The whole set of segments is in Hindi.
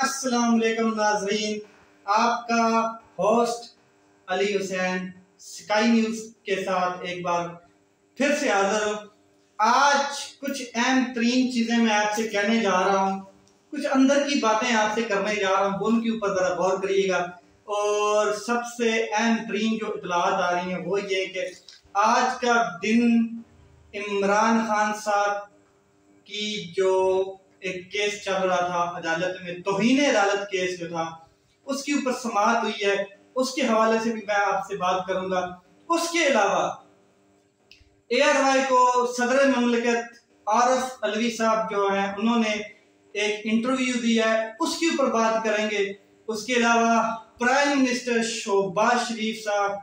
अस्सलाम वालेकुम नाज़रीन, आपका host Ali Hussain sky news के साथ एक बार फिर से हाजिर हूँ। आज कुछ अहम तरीन चीज़ें मैं आपसे कहने जा रहा हूँ, कुछ अंदर की बातें आपसे करने जा रहा हूँ, उनके ऊपर ज़रा गौर करिएगा। और सबसे अहम तरीन जो इतलात आ रही हैं वो ये कि आज का दिन इमरान खान साहब की जो एक केस चल रहा था अदालत में, तौहीन अदालत केस जो था, उसके ऊपर समाअत हुई है, उसके हवाले से भी मैं आपसे बात करूंगा। उसके अलावा ARY को सदर ममलिकत आरिफ अलवी साहब जो हैं उन्होंने एक इंटरव्यू दिया है, उसके ऊपर बात करेंगे। उसके अलावा प्राइम मिनिस्टर शहबाज शरीफ साहब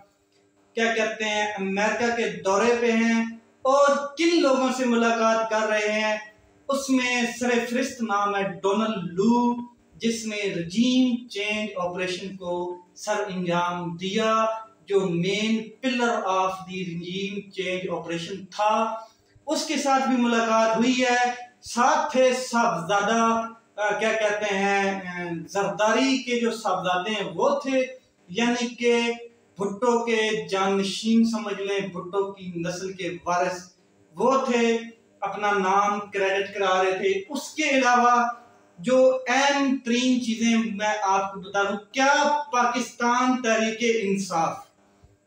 क्या कहते हैं अमेरिका के दौरे पे हैं और किन लोगों से मुलाकात कर रहे हैं, उसमें सरफहरिस्त नाम है डोनाल्ड लू, जिसने रजीम चेंज ऑपरेशन को सर अंजाम दिया, जो main pillar of the रजीम change operation था। उसके साथ भी मुलाकात हुई है। साथ थे साहबजादा क्या कहते हैं जरदारी के जो साहबजादे हैं वो थे, यानी कि भुट्टो के जानशीन समझ लें, भुट्टो की नस्ल के वारिस वो थे, अपना नाम क्रेडिट करा रहे थे। उसके अलावा जो अहम तरीन चीजें मैं आपको बता दूं, क्या पाकिस्तान तहरीके इंसाफ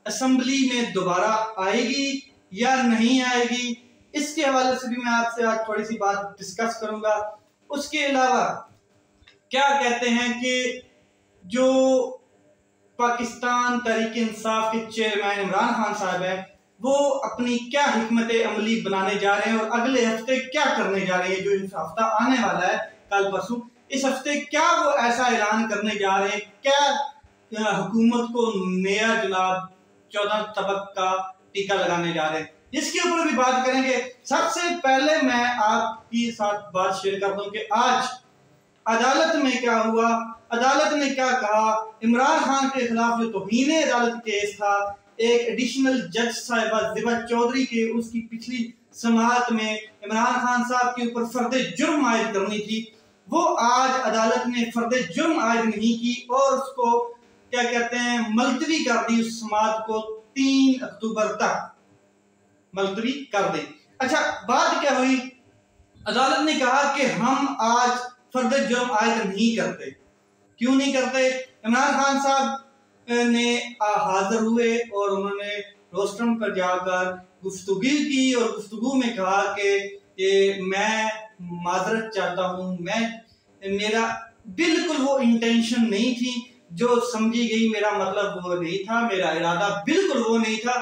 असेंबली में दोबारा आएगी या नहीं आएगी, इसके हवाले से भी मैं आपसे आज थोड़ी सी बात डिस्कस करूंगा। उसके अलावा क्या कहते हैं कि जो पाकिस्तान तहरीक इंसाफ के चेयरमैन इमरान खान साहब है वो अपनी क्या हिकमत अमली बनाने जा रहे हैं और अगले हफ्ते क्या करने जा रहे हैं, जो इस हफ्ता आने वाला है कल परसों, इस हफ्ते क्या वो ऐसा ऐलान करने जा रहे हैं, क्या हुकूमत को नया जनाब 14 तबक का टीका लगाने जा रहे हैं, जिसके ऊपर भी बात करेंगे। सबसे पहले मैं आपके साथ बात शेयर कर दूं कि आज अदालत में क्या हुआ, अदालत ने क्या कहा। इमरान खान के खिलाफ जो तौहीन अदालत केस था, एक एडिशनल जज साहिबा ज़िबा चौधरी के उसकी पिछली समाअत में इमरान खान साहब के ऊपर फर्द जुर्म आयद करनी थी, वो आज अदालत ने फर्द जुर्म आयद नहीं की और उसको क्या कहते हैं मुलतवी कर दी, उस समाअत को 3 अक्टूबर तक मुलतवी कर दी। अच्छा, बात क्या हुई, अदालत ने कहा कि हम आज फर्द जुर्म आयद नहीं करते। क्यों नहीं करते? इमरान खान साहब ने हाजिर हुए और उन्होंने रोस्टरम पर जाकर गुफ्तगू की और गुफ्तगू में कहा कि मैं माजरत चाहता हूँ, मेरा बिल्कुल वो इंटेंशन नहीं थी जो समझी गई, मेरा मतलब वो नहीं था, मेरा इरादा बिल्कुल वो नहीं था,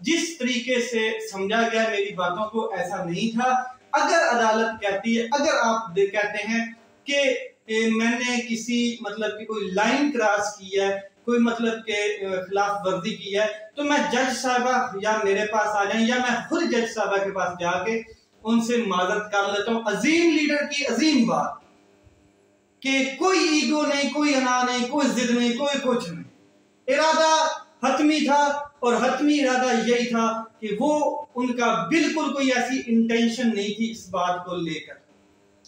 जिस तरीके से समझा गया मेरी बातों को ऐसा नहीं था। अगर अदालत कहती है, अगर आप कहते हैं कि मैंने किसी मतलब की कोई लाइन क्रॉस की है, कोई मतलब के खिलाफ वर्जी की है, तो मैं जज साहबा या मेरे पास आ जाए या मैं खुद जज साहबा के पास जाके उनसे माजरत कर लेता हूँ। अजीम लीडर की अजीम बात कि कोई ईगो नहीं, कोई अना नहीं, कोई जिद नहीं, कोई कुछ नहीं, इरादा हतमी था और हतमी इरादा यही था कि वो उनका बिल्कुल कोई ऐसी इंटेंशन नहीं थी इस बात को लेकर।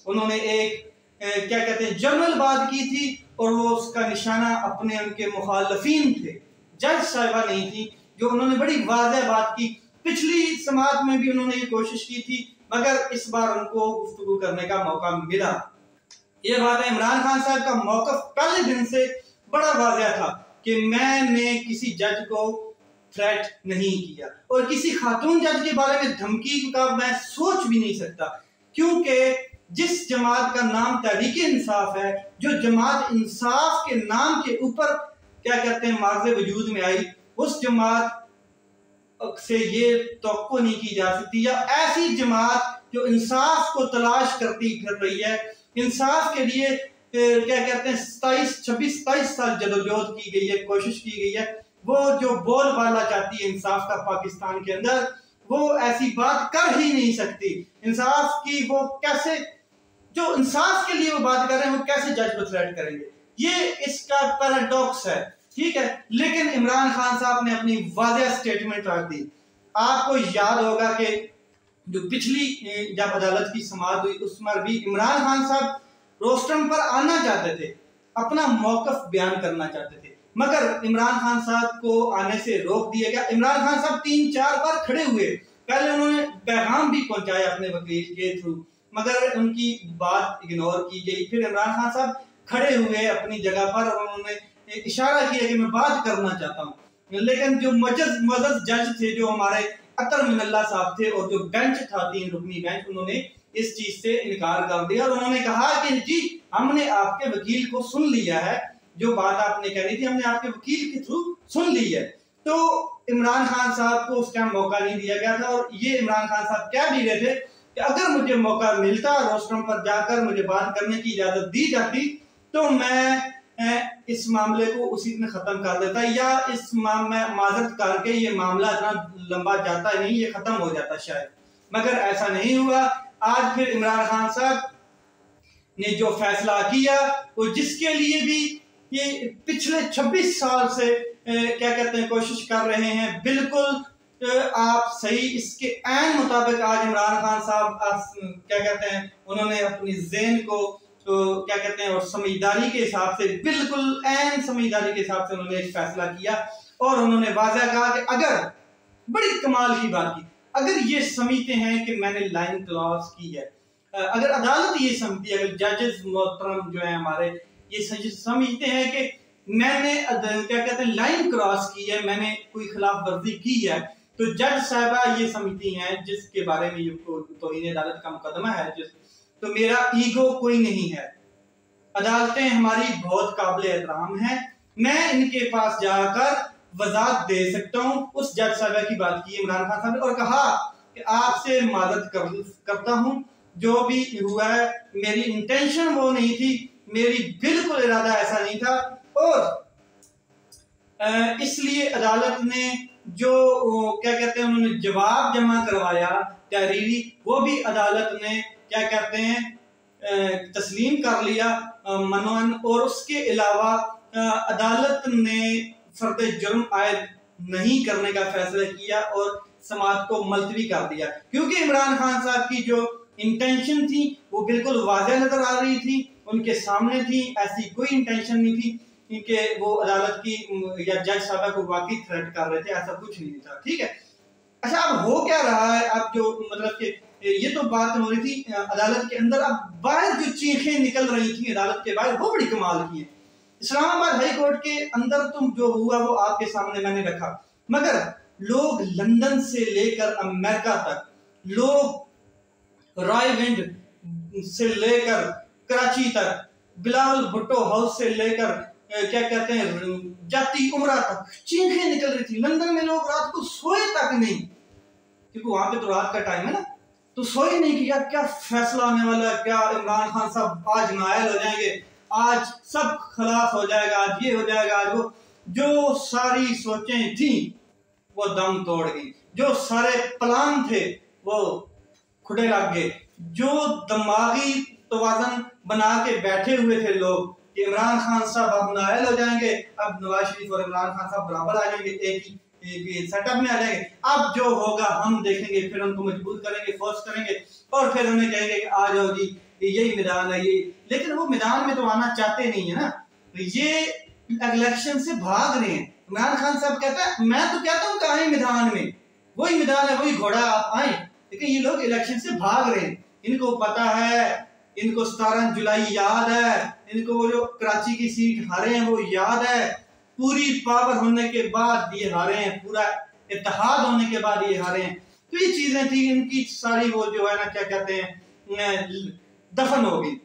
उन्होंने एक क्या कहते हैं जनरल बात की थी और वो उसका निशाना अपने उनके मुखालफीन थे, जज साहिबा नहीं थी, जो उन्होंने बड़ी वाज़ेह बात की। पिछली समाअत में भी उन्होंने ये कोशिश की थी, मगर इस बार उनको गुफ्तगू करने का मौका मिला। ये बात है, इमरान खान साहब का मौक़िफ़ पहले दिन से बड़ा वाज़ेह था कि मैंने किसी जज को थ्रेट नहीं किया और किसी खातून जज के बारे में धमकी का मैं सोच भी नहीं सकता, क्योंकि जिस जमात का नाम तहरीक इंसाफ है, जो जमात इंसाफ के नाम के ऊपर क्या कहते हैं मार्ज़े वजूद में आई, उस जमात से ये तवक्को नहीं की जा सकती, या ऐसी जमात जो इंसाफ को तलाश करती फिर रही है, इंसाफ के लिए क्या कहते हैं 27 साल जदोजहद की गई है, कोशिश की गई है, वो जो बोलबाला चाहती है इंसाफ का पाकिस्तान के अंदर, वो ऐसी बात कर ही नहीं सकती। इंसाफ की वो कैसे, जो इंसाफ के लिए वो बात कर रहे हैं, वो कैसे जज को थ्रेट करेंगे? ये इसका पैराडॉक्स है, ठीक है। लेकिन इमरान खान साहब ने अपनी वाज़ेह स्टेटमेंट रख दी। आपको याद होगा कि जो पिछली जब अदालत की समाअत हुई उसमें भी इमरान खान साहब रोस्टरम पर आना चाहते थे, अपना मौकफ बयान करना चाहते थे, मगर इमरान खान साहब को आने से रोक दिया गया। इमरान खान साहब 3-4 बार खड़े हुए, पहले उन्होंने पैगाम भी पहुंचाया अपने वकील के थ्रू, मगर उनकी बात इग्नोर की गई। फिर इमरान खान साहब खड़े हुए अपनी जगह पर और उन्होंने इशारा किया कि मैं बात करना चाहता हूँ, लेकिन जो मुअज़्ज़ज़ जज थे, जो हमारे अतर मिनल्ला साहब थे, और जो बेंच था 3 रुकनी बेंच, उन्होंने इस चीज से इनकार कर दिया और उन्होंने कहा कि जी हमने आपके वकील को सुन लिया है, जो बात आपने कहनी थी हमने आपके वकील के थ्रू सुन ली है। तो इमरान खान साहब को उस टाइम मौका नहीं दिया गया था, और ये इमरान खान साहब कह भी रहे थे कि अगर मुझे मौका मिलता, रोस्टरम पर जाकर मुझे बात करने की इजाजत दी जाती, तो मैं इस मामले को उसी दिन खत्म कर देता, या इस माजरत करके ये मामला इतना लंबा जाता नहीं, ये खत्म हो जाता शायद, मगर ऐसा नहीं हुआ। आज फिर इमरान खान साहब ने जो फैसला किया, वो जिसके लिए भी ये पिछले 26 साल से क्या कहते हैं कोशिश कर रहे हैं, बिल्कुल आप सही इसके ऐन मुताबिक आज इमरान खान साहब क्या कहते हैं उन्होंने अपनी ज़हन को तो क्या कहते हैं और समझदारी के हिसाब से, बिल्कुल ऐन समझदारी के हिसाब से उन्होंने एक फैसला किया और उन्होंने वाज़ह कहा कि अगर, बड़ी कमाल की बात की, अगर ये समझते हैं कि मैंने लाइन क्रॉस की है, अगर अदालत ये समझती है, अगर जजेस मोहतरम जो है हमारे ये समझते हैं कि मैंने क्या कहते हैं लाइन क्रॉस की है, मैंने कोई खिलाफ वर्जी की है, तो जज साहबा ये समझती हैं जिसके बारे में ये तौहीन अदालत का मुकदमा है, तो मेरा ईगो कोई नहीं है, अदालतें हमारी बहुत काबिल एहतराम हैं, मैं इनके पास जाकर वजाहत दे सकता हूं। उस जज साहब की बात की इमरान खान साहब ने और कहा कि आपसे माजरत करता हूं, जो भी हुआ है मेरी इंटेंशन वो नहीं थी, मेरी बिल्कुल इरादा ऐसा नहीं था, और इसलिए अदालत ने जो क्या कहते हैं उन्होंने जवाब जमा करवाया तहरीरी, वो भी अदालत ने क्या कहते हैं तस्लीम कर लिया मनोन, और उसके अलावा अदालत ने फर्द जुर्म आयद नहीं करने का फैसला किया और समाअत को मुलतवी कर दिया, क्योंकि इमरान खान साहब की जो इंटेंशन थी वो बिल्कुल वाज़ेह नजर आ रही थी, उनके सामने थी, ऐसी कोई इंटेंशन नहीं थी कि वो अदालत की या जज साहब को वाकई थ्रेट कर रहे थे, ऐसा कुछ नहीं था। ठीक है, अच्छा अब हो क्या रहा है, अब जो मतलब कि ये तो बात हो रही थी अदालत के अंदर, अब बाहर जो चीखें निकल रही थी अदालत के बाहर वो बड़ी कमाल की है। इस्लामाबाद हाई कोर्ट के अंदर तुम जो हुआ वो आपके सामने मैंने रखा, मगर लोग लंदन से लेकर अमेरिका तक, लोग रायविंड से लेकर कराची तक, बिलावल भुट्टो हाउस से लेकर क्या कहते हैं जाती उमरा तक चीखें निकल रही थी। लंदन में लोग रात को सोए तक नहीं, क्योंकि वहां पे तो रात का टाइम है ना, तो सोए नहीं कि यार क्या फैसला आने वाला है, क्या इमरान खान साहब आज नायल हो जाएंगे, आज सब खलास हो जाएगा, आज ये हो जाएगा, आज वो, जो सारी सोचें थी वो दम तोड़ गई, जो सारे प्लान थे वो खुदे लग गए, जो दिमागी तवाज़ुन बना के बैठे हुए थे लोग कि इमरान खान साहब अब नायल हो जाएंगे, अब नवाज शरीफ और इमरान खान साहब बराबर आ जाएंगे, एक ही सेटअप में आ जाएंगे, अब जो होगा हम देखेंगे, फिर उनको मजबूर करेंगे, फोर्स करेंगे और फिर उन्हें कहेंगे कि आ जाओ जी यही मैदान है ये, लेकिन वो मैदान में तो आना चाहते नहीं है ना, ये इलेक्शन से भाग रहे हैं। इमरान खान साहब कहता है मैं तो कहता हूँ आए मैदान में, वही मैदान है, वही घोड़ा, आप आए, लेकिन ये लोग इलेक्शन से भाग रहे हैं। इनको पता है, इनको 17 जुलाई याद है, इनको वो जो कराची की सीट हारे हैं वो याद है, पूरी पावर होने के बाद ये हारे हैं, पूरा इत्तेहाद होने के बाद ये हारे हैं, तो ये चीजें थी इनकी सारी, वो जो है ना क्या कहते हैं दफन हो गई,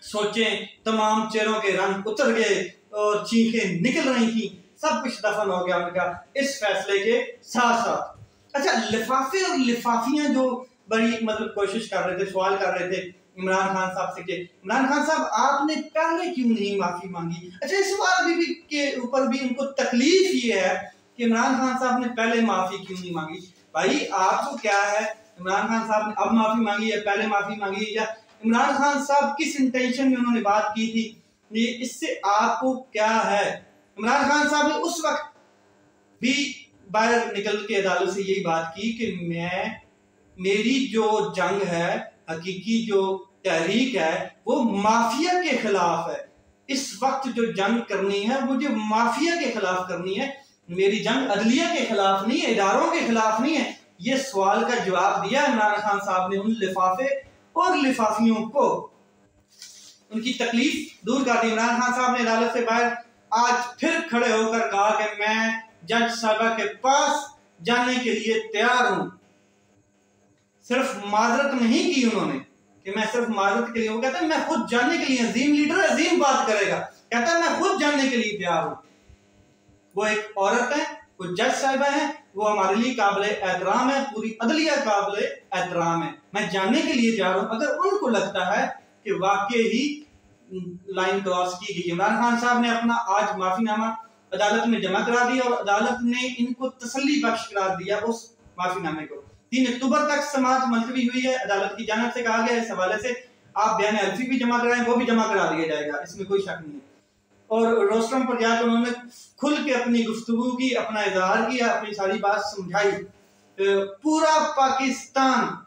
सोचें तमाम चेहरों के रंग उतर गए और चीखें निकल रही थी, सब कुछ दफन हो गया उनका इस फैसले के साथ साथ। अच्छा, लिफाफे और लिफाफियां जो बड़ी मतलब कोशिश कर रहे थे, सवाल कर रहे थे इमरान खान साहब से कि इमरान खान साहब आपने पहले क्यों नहीं माफी मांगी। अच्छा, इस बात भी के ऊपर भी उनको तकलीफ ये है कि इमरान खान साहब ने पहले माफी क्यों नहीं मांगी। भाई आपको क्या है, इमरान खान साहब ने अब माफी मांगी या पहले माफी मांगी, या इमरान खान साहब किस इंटेंशन में उन्होंने बात की थी, ये इससे आपको क्या है। इमरान खान साहब ने उस वक्त भी बाहर निकल के अदालत से यही बात की कि मेरी जो जंग है, हकीकी जो तहरीक है वो माफिया के खिलाफ है, इस वक्त जो जंग करनी है मुझे माफिया के खिलाफ करनी है, मेरी जंग अदलिया के खिलाफ नहीं है, इदारों के खिलाफ नहीं है। ये सवाल का जवाब दिया इमरान खान साहब ने उन लिफाफे और लिफाफियों को, उनकी तकलीफ दूर कर दी। इमरान खान साहब ने अदालत से बाहर आज फिर खड़े होकर कहा कि मैं जज साहबा के पास जाने के लिए तैयार हूं। सिर्फ माजरत नहीं की उन्होंने कि मैं सिर्फ माजरत के लिए, वो कहता है मैं खुद जानने के लिए, अजीम लीडर अजीम बात करेगा, कहता है मैं खुद जानने के लिए तैयार हूं। वो एक औरत है, वो जज साहिबा है, वो हमारे लिए काबिल एहतराम है, पूरी अदलिया काबिल एहतराम है, मैं जानने के लिए तैयार हूं। अगर उनको लगता है कि वाकई ही लाइन क्रॉस की गई। इमरान खान साहब ने अपना आज माफीनामा अदालत में जमा करा दिया और अदालत ने इनको तसल्ली बख्श करार दिया उस माफीनामे को। 3 अक्टूबर तक समाअत मुलतवी हुई है। अदालत की जानिब से कहा गया इस हवाले से आप बयान अर्जी भी जमा कराएं, वो भी जमा करा दिया जाएगा, इसमें कोई शक नहीं है। और रोस्टरम पर जाकर उन्होंने खुल के अपनी गुफ्तगू की, अपना इजहार किया, अपनी सारी बात समझाई। पूरा पाकिस्तान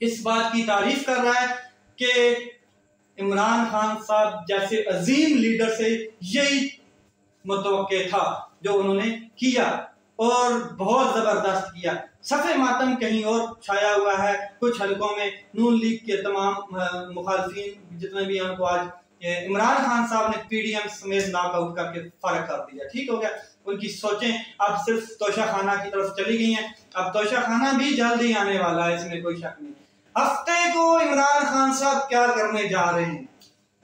इस बात की तारीफ कर रहा है कि इमरान खान साहब जैसे अजीम लीडर से यही मुतवक्के था जो उन्होंने किया और बहुत जबरदस्त किया। सफ़े मातम कहीं और छाया हुआ है। कुछ हलकों में नून लीग के तमाम मुखालफिन जितने भी हैं उनको आज इमरान खान साहब ने पीडीएम समेत नॉकआउट करके फर्क कर दिया। ठीक हो गया, उनकी सोचें अब सिर्फ तोशा खाना की तरफ चली गई हैं। अब तोशा खाना भी जल्दी आने वाला है, इसमें कोई शक नहीं। हफ्ते को इमरान खान साहब क्या करने जा रहे हैं?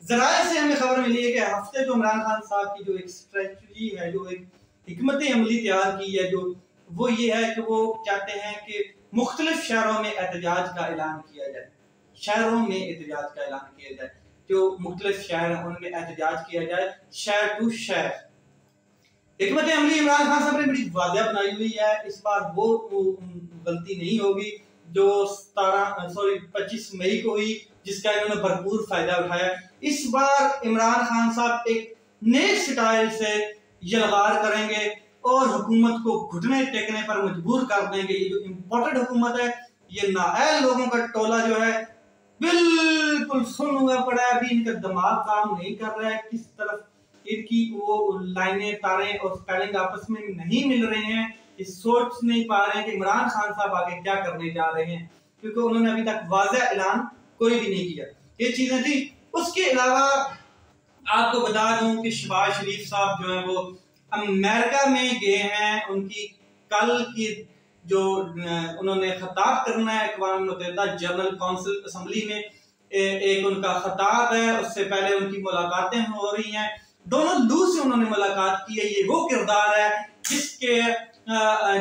जराए से हमें खबर मिली है कि हफ्ते को इमरान खान साहब की जो एक स्ट्रेटजी है, जो एक हिकमत अमली तैयार की है, जो वो ये है कि वो चाहते हैं कि मुख्तलिफ शहरों में एहतजाज का ऐलान किया जाए। शहरों में एहतजाज का ऐलान किया जाए, जो मुख्तलिफ शहर हैं उनमें एहतजाज किया जाए, शहर टू शहर। हिकमत अमली इमरान खान साहब ने बड़ी वाज़ेह बनाई हुई है। इस बार वो गलती नहीं होगी जो 25 मई को हुई, जिसका इन्होंने भरपूर फायदा उठाया। इस बार इमरान खान साहब एक नए स्टाइल से यलगार करेंगे और हुकूमत को घुटने टेकने पर मजबूर कर देंगे। ये जो इम्पोर्टेड हुकूमत है, ये नाअहल लोगों का टोला जो है बिल्कुल सुन हुआ पड़ा है। अभी इनका दिमाग काम नहीं कर रहा है, किस तरफ इनकी वो लाइनें, तारें और स्पेलिंग आपस में नहीं मिल रहे हैं। ये सोच नहीं पा रहे हैं कि इमरान खान साहब आगे क्या करने जा रहे हैं, क्योंकि उन्होंने अभी तक वाज़ेह ऐलान कोई भी नहीं किया। ये चीजें थी। उसके अलावा आपको बता दूं कि शहबाज शरीफ साहब जो है वो अमेरिका में गए हैं। उनकी कल की जो उन्होंने खिताब करना है अक़वाम मुत्तहिदा जनरल काउंसिल असम्बली में, एक उनका खिताब है। उससे पहले उनकी मुलाकातें हो रही हैं। दोनों लू से उन्होंने मुलाकात की है। ये वो किरदार है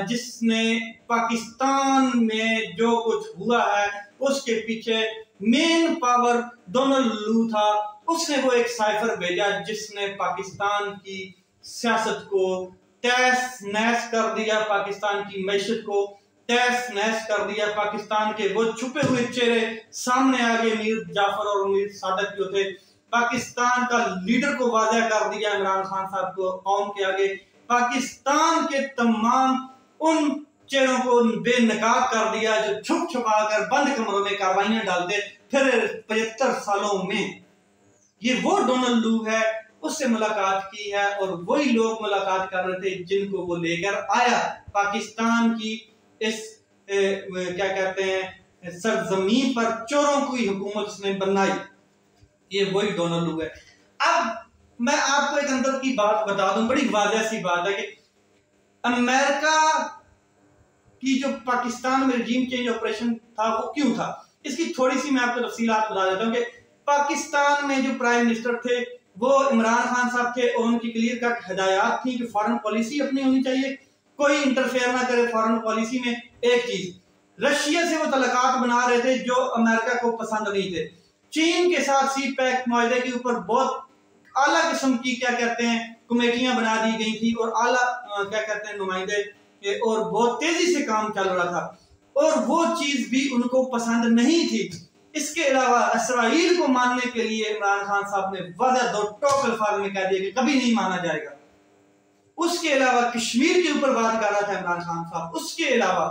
जिसने पाकिस्तान में जो कुछ हुआ है उसके पीछे मेन पावर डोनाल्ड लू था। उसने वो एक साइफर भेजा जिसने पाकिस्तान की सियासत को तहस नहस कर दिया, पाकिस्तान की मैशत को तहस नहस कर दिया। पाकिस्तान के वो छुपे हुए चेहरे सामने आ गए, मीर जाफर और मीर सादक जो थे। पाकिस्तान का लीडर को वाज़ेह कर दिया इमरान खान साहब को कौम के आगे। पाकिस्तान के तमाम उन चेहरों को बेनकाब कर दिया जो छुप छुपा कर बंद कमरों में कार्रवाइयां डालते फिर 75 सालों में। ये वो डोनाल्ड लू है, उससे मुलाकात की है और वही लोग मुलाकात कर रहे थे जिनको वो लेकर आया पाकिस्तान की इस क्या कहते हैं सरजमीन पर चोरों की हुकूमत उसने बनाई। ये वही डोनाल्ड लू है। अब मैं आपको एक अंदर की बात बता दूं, बड़ी वाज़ेह सी बात है कि अमेरिका की जो पाकिस्तान में रजीम चेंज ऑपरेशन था वो क्यों था, इसकी थोड़ी सी मैं आपको तफसीलात बता देता हूँ कि पाकिस्तान में जो प्राइम मिनिस्टर थे वो इमरान खान साहब थे और उनकी क्लियर कट हिदायत थी कि फॉरेन पॉलिसी अपनी होनी चाहिए, कोई इंटरफेयर ना करे फॉरेन पॉलिसी में। एक चीज रशिया से वो तलकात बना रहे थे जो अमेरिका को पसंद नहीं थे। चीन के साथ सी पैक माहदे के ऊपर बहुत आला किस्म की क्या कहते हैं कमेटियां बना दी गई थी और आला क्या कहते हैं नुमाइंदे, और बहुत तेजी से काम चल रहा था और वो चीज भी उनको पसंद नहीं थी। इसके अलावा इसराइल को मानने के लिए इमरान खान साहब ने वाज़ेह दो टोक अल्फाज में कह दिया कि कभी नहीं माना जाएगा। उसके अलावा कश्मीर के ऊपर बात कर रहा था इमरान खान साहब। उसके अलावा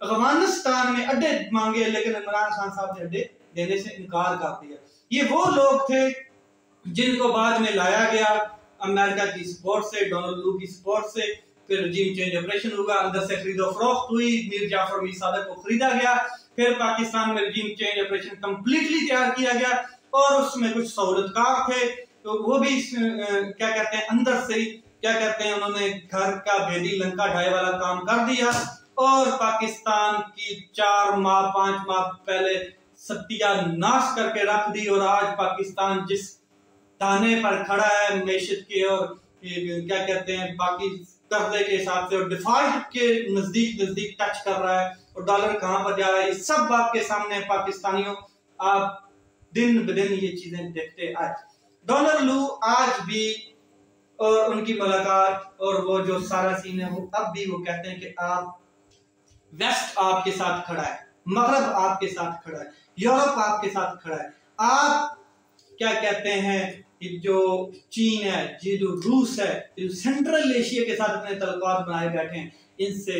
अफगानिस्तान में अड्डे मांगे लेकिन इमरान खान साहब ने अड्डे देने से इनकार कर दिया। ये वो लोग थे जिनको बाद में लाया गया अमेरिका की सपोर्ट से, डोनाल्ड लू की सपोर्ट से। फिर रजीम चेंज ऑपरेशन हुआ, अंदर से खरीदो फरोख्त हुई, मीर जाफर मीर सादक को खरीदा गया। फिर पाकिस्तान में रजीम चेंज ऑपरेशन कंप्लीटली तैयार किया गया और उसमें कुछ सहूलतकार थे तो वो भी क्या कहते हैं अंदर से क्या कहते हैं उन्होंने घर का भेदी लंका ढाई वाला काम कर दिया और पाकिस्तान की 4 माह 5 माह पहले सत्यानाश करके रख दी। और आज पाकिस्तान जिस ताने पर खड़ा है मैशत के और क्या कहते हैं बाकी कर्जे के हिसाब से और डिफॉल्ट के नजदीक नजदीक टच कर रहा है और डॉलर कहां पर जा रहा है, ये सब आपके सामने पाकिस्तानियों, आप दिन ब दिन ये चीजें देखते आए। डोनाल्ड लू आज भी और उनकी मुलाकात और वो जो सारा सीन है वो अब भी वो कहते हैं कि आप वेस्ट आपके साथ खड़ा है, मगरब आपके साथ खड़ा है, यूरोप आपके साथ खड़ा है। आप क्या कहते हैं जो चीन है, ये जो रूस है, जो सेंट्रल एशिया के साथ अपने तल्लुकात बनाए बैठे हैं, इनसे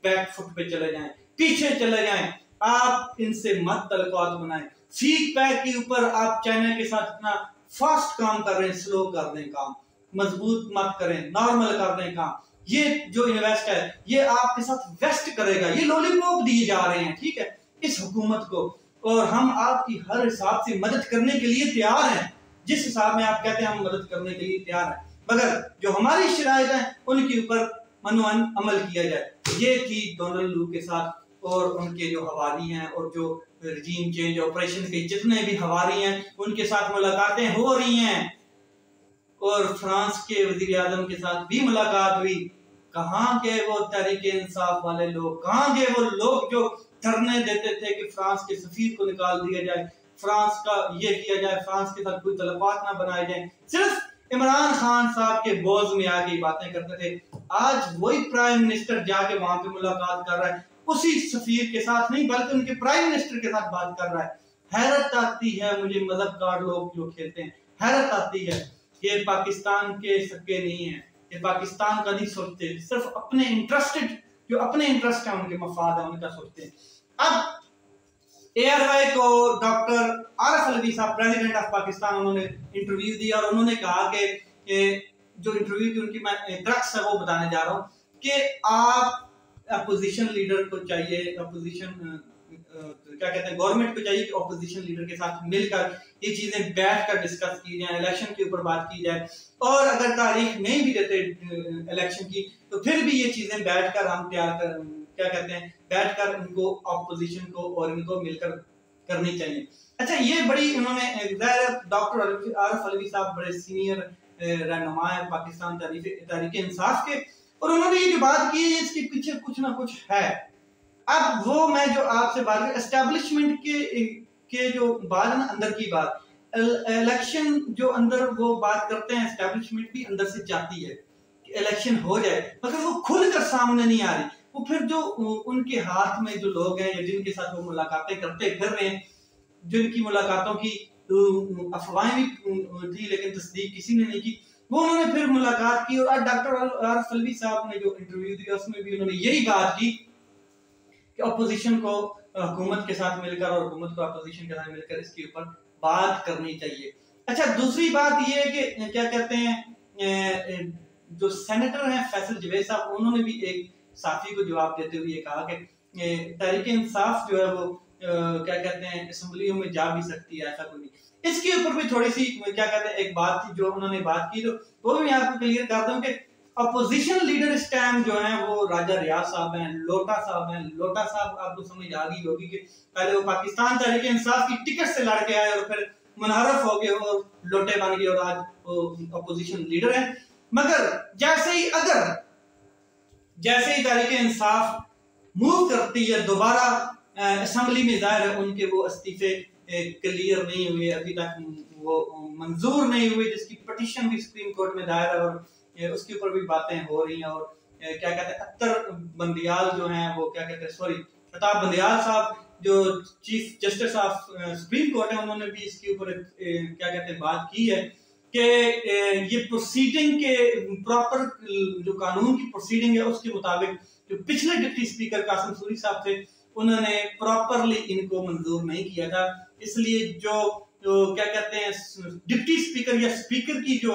बैक फुट पे चले जाएं, पीछे चले जाएं, आप इनसे मत तल्लुकात बनाएं। सीक पैक के ऊपर आप चाइना के साथ इतना फास्ट काम कर रहे हैं, स्लो कर दें काम, मजबूत मत करें, नॉर्मल कर दें काम। ये जो इन्वेस्ट है ये आपके साथ वेस्ट करेगा, ये लॉलीपॉप दिए जा रहे हैं, ठीक है, इस हुकूमत को, और हम आपकी हर हिसाब से मदद करने के लिए तैयार हैं। जिस हिसाब में आप कहते हैं हम मदद करने के लिए तैयार हैं, मगर जो हमारी शराइत है उनके ऊपर मनोअन अमल किया जाए। ये थी डोनाल्ड लू के साथ और उनके जो हवारी हैं और जो रजीम चेंज ऑपरेशन के जितने भी हवारी हैं उनके साथ मुलाकातें हो रही हैं और फ्रांस के वजीर आजम के साथ भी मुलाकात हुई। कहाँ गए वो तहरीक इंसाफ वाले लोग, कहाँ गए वो लोग जो धरने देते थे कि फ्रांस के सफीर को निकाल दिया जाए, फ्रांस का ये किया जाए, फ्रांस के साथ कोई तलबात ना बनाए जाए। सिर्फ इमरान खान साहब के बोझ में आके बातें करते थे। आज वही प्राइम मिनिस्टर जाके वहां पे मुलाकात कर रहा है, उसी सफीर के साथ नहीं बल्कि उनके प्राइम मिनिस्टर के साथ बात कर रहा है। हैरत आती है मुझे मजहब कार लोग जो खेलते हैं, हैरत आती है। ये पाकिस्तान के सके नहीं है, ये पाकिस्तान का नहीं सोचते, सिर्फ अपने इंटरेस्टेड जो अपने इंटरेस्ट है उनके मफाद है उनका सोचते हैं। अब एआरवाई को डॉक्टर आरिफ अलवी साहब प्रेसिडेंट ऑफ पाकिस्तान उन्होंने इंटरव्यू दिया और उन्होंने कहा कि जो इंटरव्यू की उनकी मैं क्रक्स है वो बताने जा रहा हूँ कि आप अपोजिशन लीडर को चाहिए, अपोजिशन क्या कहते हैं गवर्नमेंट को चाहिए कि अपोजिशन लीडर के साथ मिलकर ये चीजें बैठकर डिस्कस की जाए, इलेक्शन के ऊपर बात की जाए, और अगर तारीख नहीं भी देते इलेक्शन की तो फिर भी ये चीजें बैठकर हम तैयार कर क्या कहते हैं बैठकर इनको अपोजिशन को और इनको मिलकर करनी चाहिए। अच्छा, ये बड़ी उन्होंने डॉक्टर आरिफ अलवी साहब बड़े सीनियर रहनुमा है पाकिस्तान तहरीक इंसाफ के, और उन्होंने ये जो बात की है इसके पीछे कुछ ना कुछ है। अब वो मैं जो आपसे बात एस्टेब्लिशमेंट के जो बात है ना, अंदर की बात, इलेक्शन जो अंदर वो बात करते हैं, एस्टेब्लिशमेंट भी अंदर से चाहती है कि इलेक्शन हो जाए, मगर वो खुलकर सामने नहीं आ रही। वो फिर जो उनके हाथ में जो लोग हैं या जिनके साथ वो मुलाकातें करते फिर रहे हैं, जिनकी मुलाकातों की अफवाहें भी थी लेकिन तस्दीक किसी ने नहीं की, वो उन्होंने फिर मुलाकात की। और डॉक्टर आरिफ अलवी साहब ने जो इंटरव्यू दिया उसमें भी उन्होंने यही बात की कि अपोजिशन को हुकूमत के साथ मिलकर और हुकूमत को अपोजिशन के साथ मिलकर इसके ऊपर बात करनी चाहिए। अच्छा, दूसरी बात ये है कि क्या कहते हैं जो सेनेटर हैं फैसल जवेद साहब, उन्होंने भी एक साथी को जवाब देते हुए कहा कि तहरीक इंसाफ जो है वो क्या कहते हैं असेंबलियों में जा भी सकती है, ऐसा कोई नहीं। इसके ऊपर भी थोड़ी सी क्या कहते हैं एक बात थी जो उन्होंने बात की, तो वो भी मैं आपको क्लियर कर दूं कि अपोजिशन लीडर इस टाइम जो है वो राजा रियाज साहब हैं, लोटा साहब हैं। लोटा साहब आपको समझ आ गई होगी कि पहले वो पाकिस्तान तहरीक इंसाफ की टिकट से लड़ के आए और फिर मुनहरफ हो गए और लोटे बन गए और आज वो अपोजिशन लीडर है। मगर जैसे ही तहरीक इंसाफ मूव करती है दोबारा असेंबली में, जाहिर है उनके वो इस्तीफे क्लियर नहीं हुए, अभी तक वो मंजूर नहीं हुए, जिसकी पिटीशन भी सुप्रीम कोर्ट में दायर है और उसके ऊपर भी बातें हो रही हैं। और क्या कहते हैं अख्तर बंदियाल जो हैं वो क्या कहते हैं शताब बंदियाल साहब जो chief justice of supreme court है, उन्होंने भी इसके ऊपर क्या कहते हैं बात की है कि ये प्रोसीडिंग के प्रॉपर जो कानून की प्रोसीडिंग है उसके मुताबिक जो पिछले डिप्टी स्पीकर कासिम सूरी साहब थे उन्होंने प्रॉपरली इनको मंजूर नहीं किया था, इसलिए जो जो क्या कहते हैं डिप्टी स्पीकर या स्पीकर की जो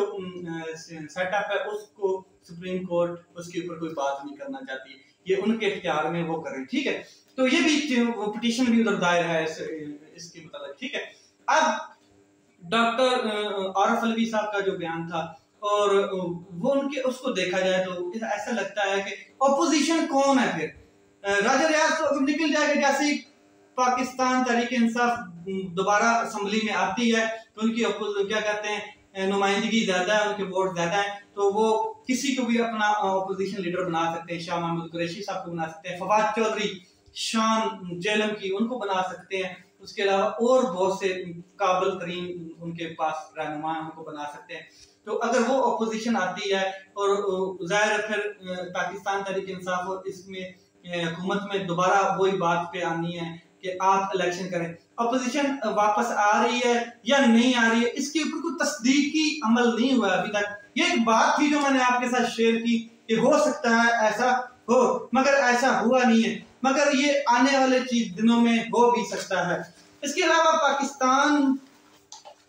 सेटअप है उसको सुप्रीम कोर्ट उसके ऊपर कोई बात नहीं करना चाहती, ये उनके इख्तियार में वो करें, ठीक है। तो ये भी वो पिटीशन भी उधर दायर है इसके मतलब, ठीक है। अब डॉक्टर आरिफ अलवी साहब का जो बयान था और वो उनके उसको देखा जाए तो ऐसा लगता है कि ऑपोजिशन कौन है फिर, राजा रियाज तो निकल जाएगा जैसे ही पाकिस्तान तहरीक इंसाफ दोबारा असेंबली में आती है तो उनकी क्या कहते हैं नुमाइंदगी ज्यादा है, उनके वोट ज्यादा है, तो वो किसी को भी अपना ऑपोजिशन लीडर बना सकते हैं। शाह महमूद कुरैशी साहब को बना सकते हैं, फवाद चौधरी, शान जेलम की उनको बना सकते हैं, उसके अलावा और बहुत से काबिल तरीन उनके पास रहनुमा उनको बना सकते हैं। तो अगर वो ऑपोजिशन आती है और जाहिर फिर पाकिस्तान तहरीक इंसाफ और इसमें हुकूमत में दोबारा वही बात पे आनी है कि आप इलेक्शन करें, अपोजिशन वापस आ रही है या नहीं आ रही है इसके ऊपर कोई तस्दीकी अमल नहीं हुआ अभी तक। ये एक बात थी जो मैंने आपके साथ शेयर की कि हो सकता है ऐसा हो, मगर ऐसा हुआ नहीं है, मगर ये आने वाले दिनों में हो भी सकता है। इसके अलावा पाकिस्तान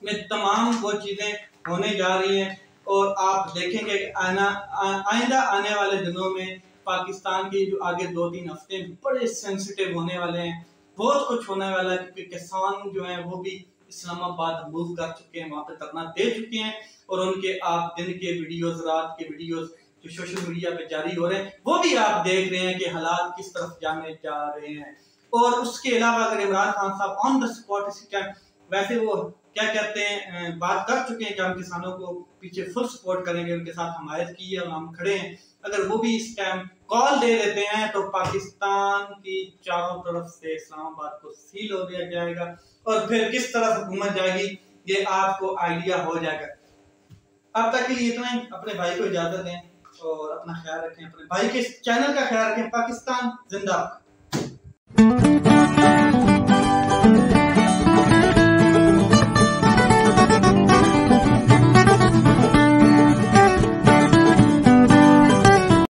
में तमाम वो चीजें होने जा रही हैं और आप देखेंगे आइंदा आने वाले दिनों में पाकिस्तान के जो आगे 2-3 हफ्ते बड़े सेंसिटिव होने वाले हैं, बहुत कुछ होने वाला है, क्योंकि किसान जो है वो भी इस्लामाबाद मूव कर चुके हैं, वहां पे धरना दे चुके हैं और उनके आप दिन के वीडियोस, रात के वीडियोस जो सोशल मीडिया पे जारी हो रहे हैं वो भी आप देख रहे हैं कि हालात किस तरफ जाने जा रहे हैं। और उसके अलावा अगर इमरान खान साहब ऑन द स्पॉट इसी टाइम वैसे वो क्या कहते हैं बात कर चुके हैं कि हम किसानों को पीछे फुल सपोर्ट करेंगे, उनके साथ हमायत की है और हम खड़े हैं, अगर वो भी इस टाइम कॉल दे देते हैं तो पाकिस्तान की चारों तरफ से इस्लामाबाद को सील हो दिया जाएगा और फिर किस तरफ हुकूमत जाएगी ये आपको आइडिया हो जाएगा। अब तक के लिए इतना ही, अपने भाई को इजाजत दें और अपना ख्याल रखें, अपने भाई के चैनल का ख्याल रखें। पाकिस्तान जिंदाबाद।